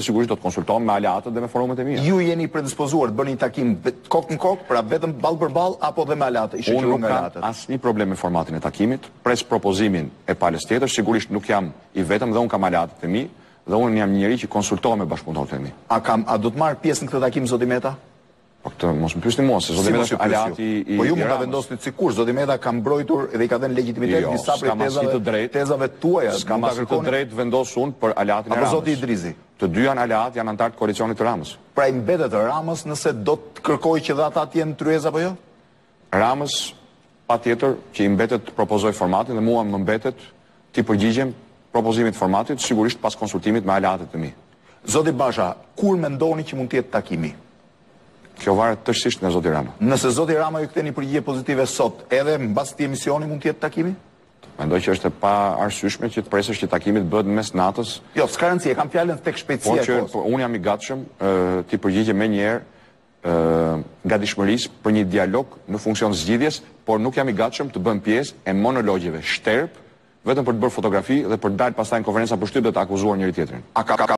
Sigurisht do të konsultohem me aleatët dhe me forumet e mia. Ju jeni predispozuar të bëni takim kokë në kokë, pra vetëm ballë për ballë apo dhe me aleatë? Unë nuk kam asnjë problem me formatin e takimit, pres propozimin e palës tjetër, sigurisht nuk jam i vetëm dhe unë kam aleatët e mi dhe unë jam njëri që konsultohem me bashkëpunëtorët e mi. A do të marr pjesë në këtë takim zoti Meta? Po këtë mos më pyesni mua se zoti Meta është aleati i Po ju mund ta vendosni sikur zoti Meta ka mbrojtur dhe i ka dhënë legjitimitet disa prej tezave tuaja. S'kam asnjë të drejtë vendos unë për aleatin e Ramës. Apo zoti Idrizi? Të dy janë aleat, janë antar të koalicionit të Ramës. Pra i mbetet Ramës nëse do të kërkojë që dhe ata të jenë tryeza apo jo? Ramës patjetër që i mbetet të propozoj formatin dhe mua më mbetet të përgjigjem propozimit formatit, sigurisht pas konsultimit me aleatët e mi. Zoti Basha, kur mendoni që mund të jetë takimi? Kjo varet tërësisht nga zoti Rama. Nëse zoti Rama ju ktheni përgjigje pozitive sot, edhe mbas këtij emisioni mund të jetë takimi? Mendoj që është e pa arsyeshme që të presësh që takimi të bëhet mes natës. Jo, s'ka rëndësi, e kam fjalën tek shpejtësia e kohës. Po unë jam i gatshëm të përgjigjem menjëherë gatishmërisë për një dialog në funksion zgjidhjes, por nuk jam i gatshëm të bëm pjesë e monologjeve shterp vetëm për të bërë fotografi dhe për të dalë pastaj në konferenca për shtyp dhe të akuzuar njëri tjetrin.